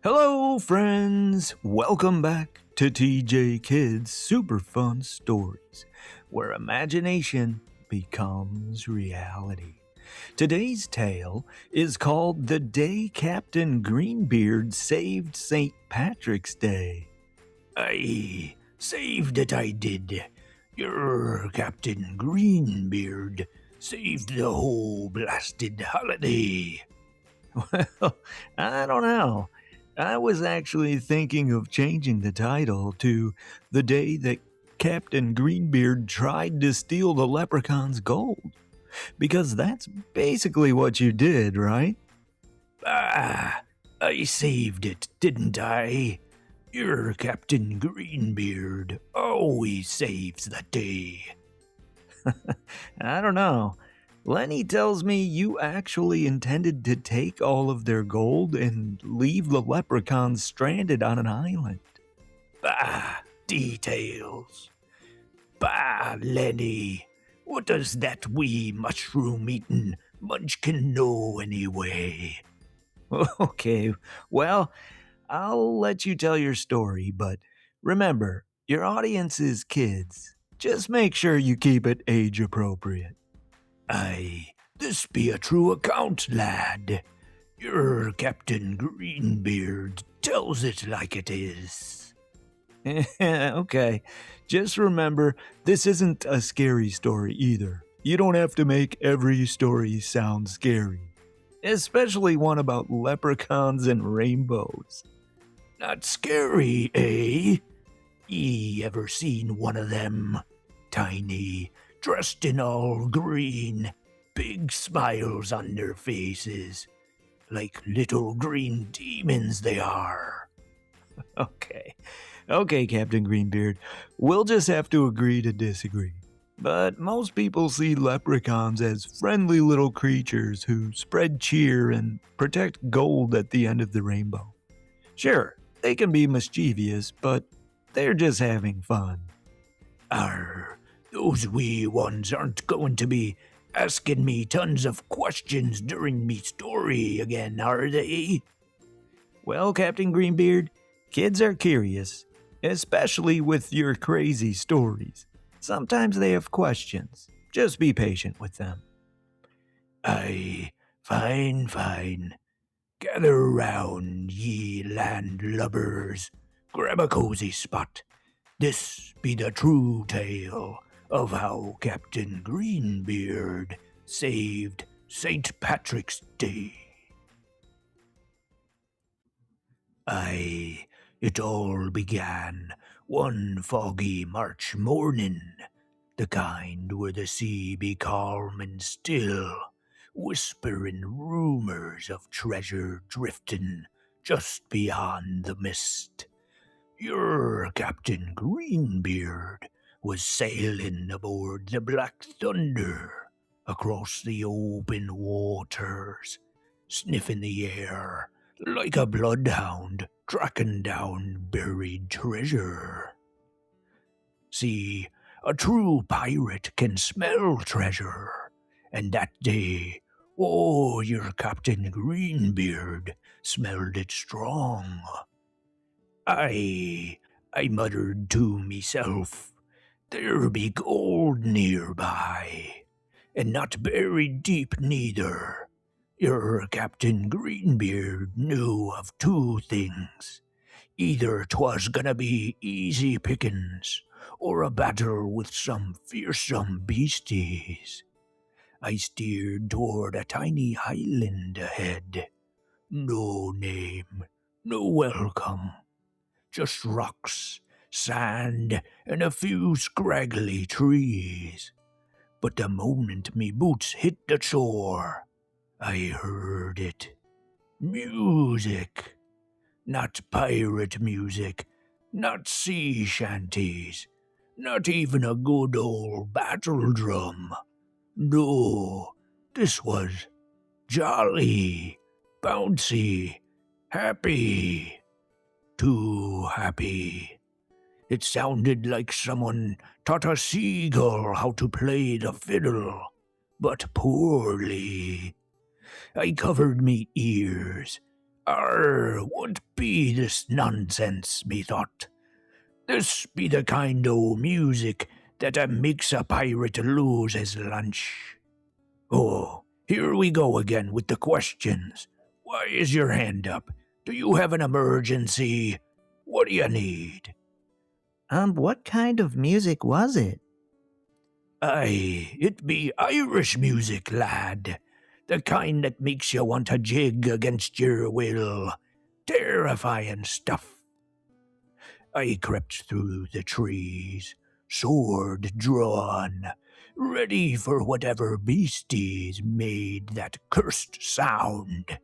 Hello, friends! Welcome back to TJKidz Super Fun Stories, where imagination becomes reality. Today's tale is called The Day Captain Greenbeard Saved St. Patrick's Day. Aye, saved it I did. Your Captain Greenbeard saved the whole blasted holiday. Well, I don't know. I was actually thinking of changing the title to The Day That Captain Greenbeard Tried to Steal the Leprechaun's Gold. Because that's basically what you did, right? I saved it, didn't I? Your Captain Greenbeard always saves the day. I don't know. Lenny tells me you actually intended to take all of their gold and leave the leprechauns stranded on an island. Bah, details. Bah, Lenny. What does that wee mushroom-eating munchkin know anyway? Okay, well, I'll let you tell your story, but remember, your audience is kids. Just make sure you keep it age-appropriate. Aye, this be a true account, lad. Your Captain Greenbeard tells it like it is. Okay, just remember, this isn't a scary story either. You don't have to make every story sound scary. Especially one about leprechauns and rainbows. Not scary, eh? Ye ever seen one of them? Tiny, dressed in all green, big smiles on their faces, like little green demons they are. Okay, Captain Greenbeard, we'll just have to agree to disagree. But most people see leprechauns as friendly little creatures who spread cheer and protect gold at the end of the rainbow. Sure, they can be mischievous, but they're just having fun. Arr. Those wee ones aren't going to be asking me tons of questions during me story again, are they? Well, Captain Greenbeard, kids are curious, especially with your crazy stories. Sometimes they have questions. Just be patient with them. Aye, fine. Gather round, ye landlubbers. Grab a cozy spot. This be the true tale of how Captain Greenbeard saved St. Patrick's Day. Aye, it all began one foggy March morning, the kind where the sea be calm and still, whispering rumors of treasure drifting just beyond the mist. Your Captain Greenbeard was sailing aboard the Black Thunder across the open waters, sniffing the air like a bloodhound tracking down buried treasure. See, a true pirate can smell treasure, and that day, your Captain Greenbeard smelled it strong. I muttered to myself, there be gold nearby, and not buried deep neither. Your Captain Greenbeard knew of two things. Either 'twas gonna be easy pickings, or a battle with some fearsome beasties. I steered toward a tiny island ahead. No name, no welcome. Just rocks, sand, and a few scraggly trees. But the moment me boots hit the shore, I heard it. Music. Not pirate music, not sea shanties, not even a good old battle drum. No, this was jolly, bouncy, happy. Too happy. It sounded like someone taught a seagull how to play the fiddle, but poorly. I covered me ears, What be this nonsense, methought? This be the kind o' music that makes a pirate lose his lunch. Oh, here we go again with the questions. Why is your hand up? Do you have an emergency? What do you need? What kind of music was it? Aye, it be Irish music, lad. The kind that makes you want to jig against your will. Terrifying stuff. I crept through the trees, sword drawn, ready for whatever beasties made that cursed sound.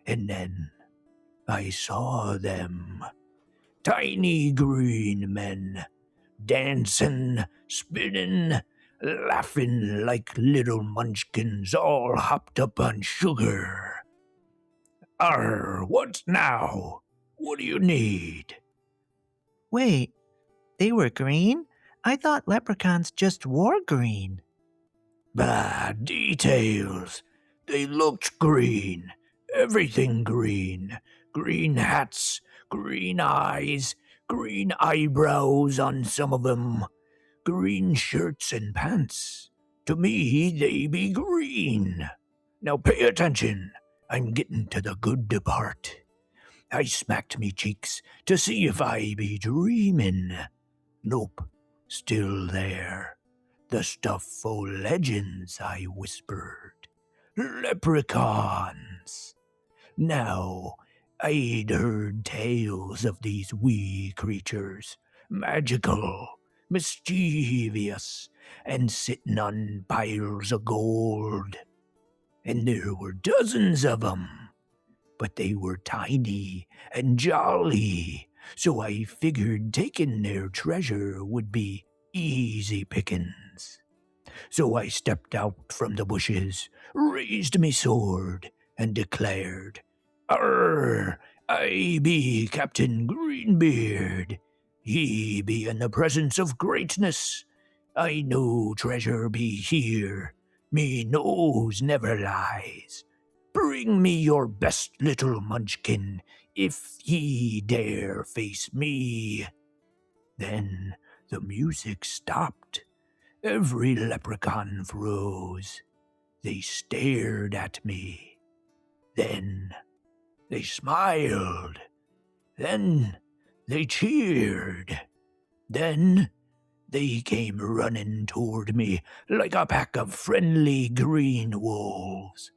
And then I saw them. Tiny green men, dancing, spinning, laughing like little munchkins all hopped up on sugar. What now? What do you need? Wait, they were green? I thought leprechauns just wore green. Bah, details. They looked green. Everything green. Green hats, green eyes, green eyebrows on some of them. Green shirts and pants. To me, they be green. Now pay attention. I'm getting to the good part. I smacked me cheeks to see if I be dreaming. Nope, still there. The stuff o' legends, I whispered. Leprechauns. Now, I'd heard tales of these wee creatures, magical, mischievous, and sitting on piles of gold. And there were dozens of 'em. But they were tiny and jolly, so I figured taking their treasure would be easy pickings. So I stepped out from the bushes, raised me sword, and declared, I be Captain Greenbeard. Ye be in the presence of greatness. I know treasure be here. Me nose never lies. Bring me your best little munchkin, if ye dare face me. Then the music stopped. Every leprechaun froze. They stared at me. Then they smiled. Then they cheered. Then they came running toward me like a pack of friendly green wolves.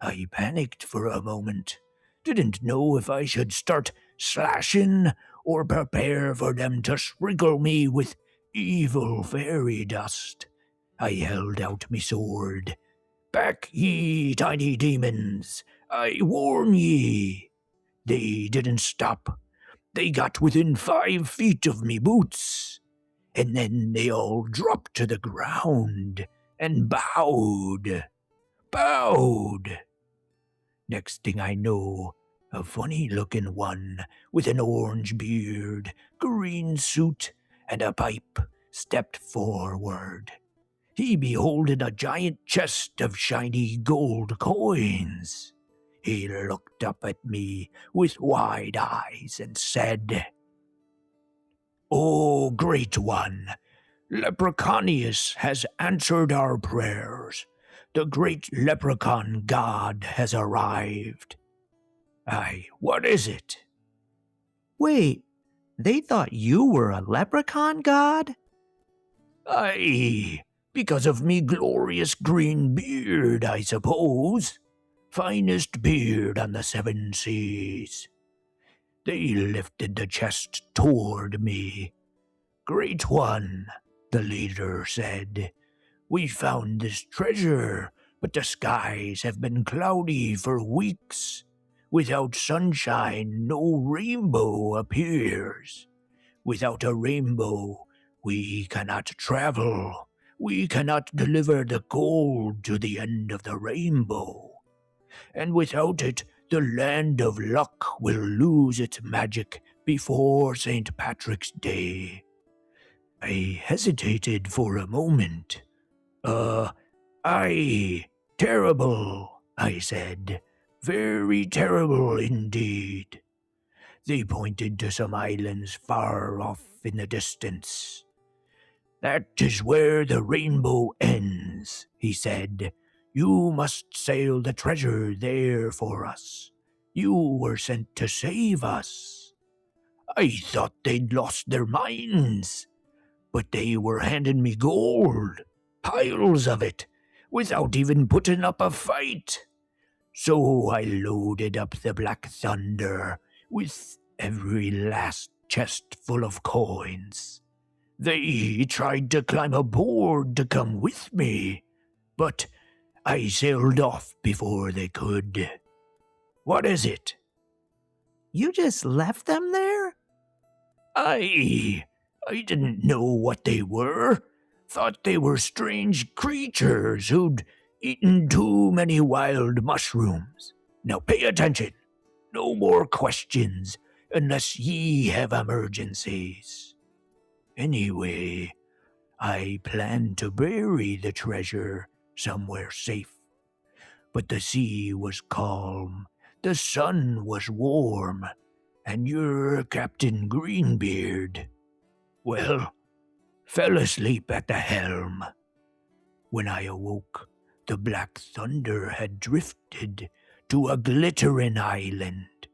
I panicked for a moment. Didn't know if I should start slashing or prepare for them to sprinkle me with evil fairy dust. I held out me sword. Back, ye tiny demons! I warn ye! They didn't stop. They got within 5 feet of me boots. And then they all dropped to the ground and bowed. Next thing I know, a funny-looking one with an orange beard, green suit, and a pipe stepped forward. He be holding a giant chest of shiny gold coins. He looked up at me with wide eyes and said, "O Great One, Leprechaunius has answered our prayers. The great leprechaun god has arrived." Aye, what is it? Wait, they thought you were a leprechaun god? Aye, because of me glorious green beard, I suppose. Finest beard on the 7 seas. They lifted the chest toward me. "Great One," the leader said, "we found this treasure, but the skies have been cloudy for weeks. Without sunshine, no rainbow appears. Without a rainbow, we cannot travel. We cannot deliver the gold to the end of the rainbow. And without it, the land of luck will lose its magic before St. Patrick's Day." I hesitated for a moment. Aye, terrible," I said. Very terrible indeed. They pointed to some islands far off in the distance. That is where the rainbow ends, he said. You must sail the treasure there for us. You were sent to save us. I thought they'd lost their minds, but they were handing me gold, piles of it, without even putting up a fight. So I loaded up the Black Thunder with every last chest full of coins. They tried to climb aboard to come with me, but I sailed off before they could. What is it? You just left them there? I didn't know what they were. Thought they were strange creatures who'd eaten too many wild mushrooms. Now pay attention. No more questions unless ye have emergencies. Anyway, I planned to bury the treasure somewhere safe. But the sea was calm, the sun was warm, and your Captain Greenbeard, well, fell asleep at the helm. When I awoke, the Black Thunder had drifted to a glittering island,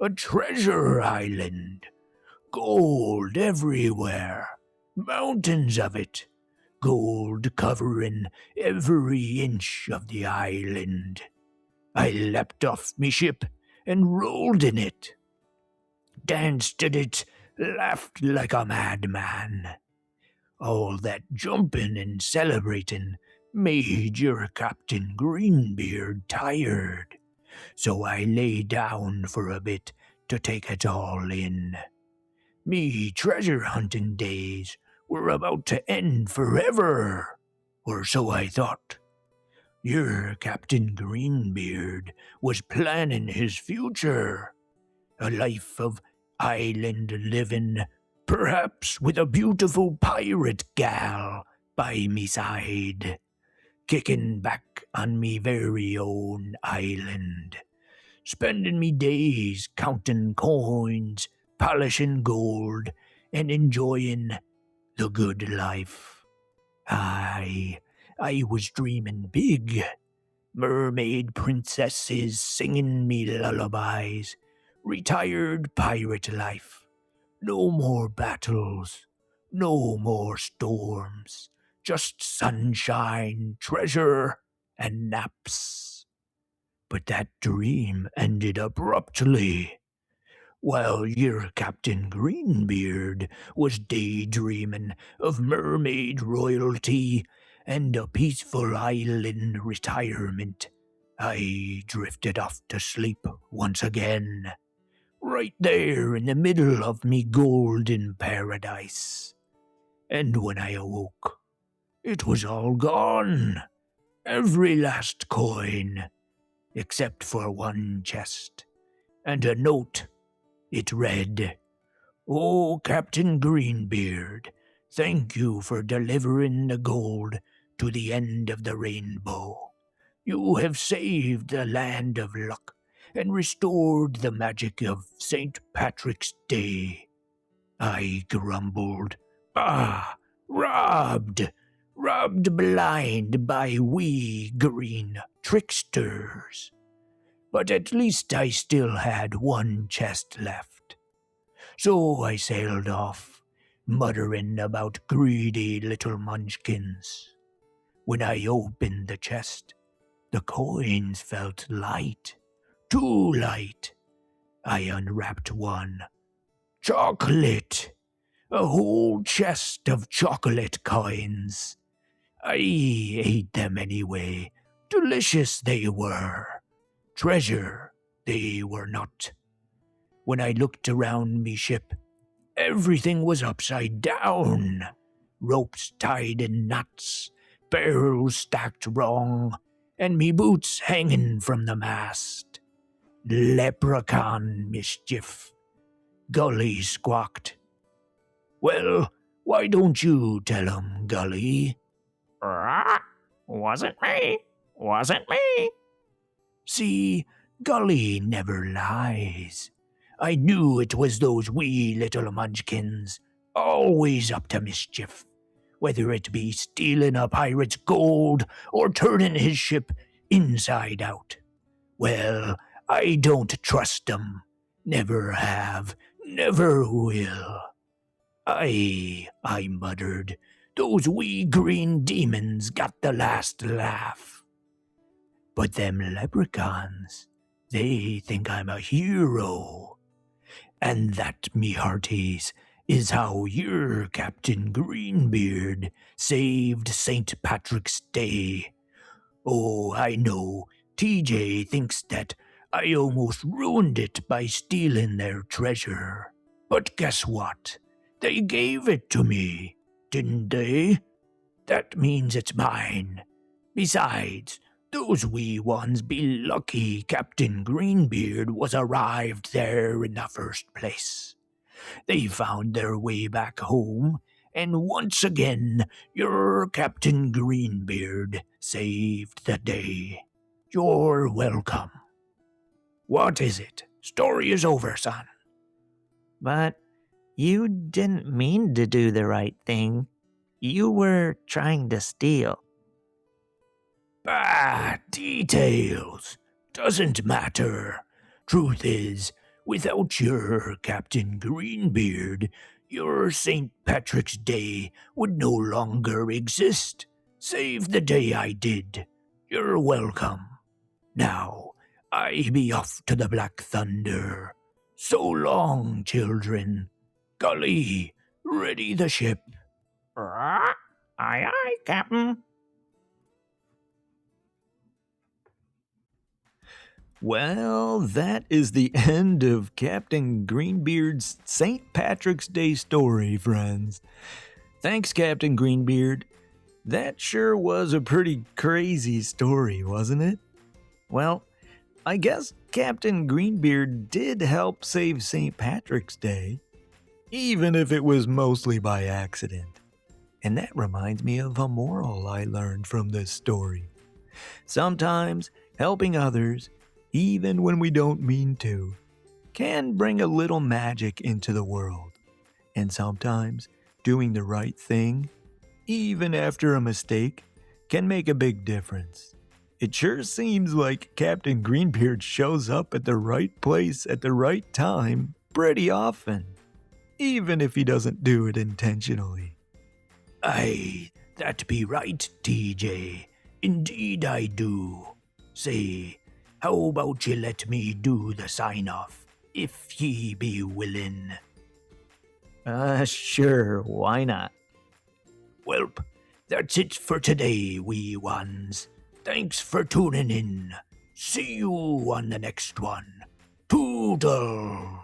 a treasure island, gold everywhere, mountains of it, gold covering every inch of the island. I leapt off me ship and rolled in it, danced in it, laughed like a madman. All that jumping and celebrating made your Captain Greenbeard tired, so I lay down for a bit to take it all in. Me treasure hunting days were about to end forever, or so I thought. Your Captain Greenbeard was planning his future, a life of island living, perhaps with a beautiful pirate gal by me side, kicking back on me very own island, spending me days counting coins, polishing gold, and enjoying the good life. I was dreaming big. Mermaid princesses singing me lullabies, retired pirate life. No more battles, no more storms, just sunshine, treasure, and naps. But that dream ended abruptly. While your Captain Greenbeard was daydreaming of mermaid royalty and a peaceful island retirement, I drifted off to sleep once again, right there in the middle of me golden paradise. And when I awoke, it was all gone, every last coin, except for one chest, and a note. It read, "Oh, Captain Greenbeard, thank you for delivering the gold to the end of the rainbow. You have saved the land of luck and restored the magic of St. Patrick's Day." I grumbled, robbed blind by wee green tricksters. But at least I still had one chest left. So I sailed off, muttering about greedy little munchkins. When I opened the chest, the coins felt light, too light. I unwrapped one. Chocolate! A whole chest of chocolate coins. I ate them anyway. Delicious they were. Treasure they were not. When I looked around me ship, everything was upside down. Ropes tied in knots, barrels stacked wrong, and me boots hanging from the mast. Leprechaun mischief. Gully squawked. "Well, why don't you tell 'em, Gully?" Wasn't me. See, Golly never lies. I knew it was those wee little munchkins, always up to mischief, whether it be stealing a pirate's gold or turning his ship inside out. Well, I don't trust 'em. Never have, never will. I muttered, those wee green demons got the last laugh. But them leprechauns, they think I'm a hero. And that, me hearties, is how your Captain Greenbeard saved St. Patrick's Day. Oh, I know, TJ thinks that I almost ruined it by stealing their treasure. But guess what? They gave it to me, didn't they? That means it's mine. Besides, those wee ones be lucky Captain Greenbeard was arrived there in the first place. They found their way back home, and once again your Captain Greenbeard saved the day. You're welcome. What is it? Story is over, son. But you didn't mean to do the right thing. You were trying to steal. Bah, details. Doesn't matter. Truth is, without your Captain Greenbeard, your St. Patrick's Day would no longer exist. Save the day I did. You're welcome. Now, I be off to the Black Thunder. So long, children. Golly, ready the ship. Aye, aye, Captain. Well, that is the end of Captain Greenbeard's St. Patrick's Day story, friends. Thanks, Captain Greenbeard. That sure was a pretty crazy story, wasn't it? Well, I guess Captain Greenbeard did help save St. Patrick's Day, even if it was mostly by accident. And that reminds me of a moral I learned from this story. Sometimes helping others, even when we don't mean to, can bring a little magic into the world. And sometimes doing the right thing, even after a mistake, can make a big difference. It sure seems like Captain Greenbeard shows up at the right place at the right time pretty often, even if he doesn't do it intentionally. Aye, that be right, TJ. Indeed I do. Say, how about ye let me do the sign-off, if ye be willing? Sure, why not? Welp, that's it for today, wee ones. Thanks for tuning in. See you on the next one. Toodles!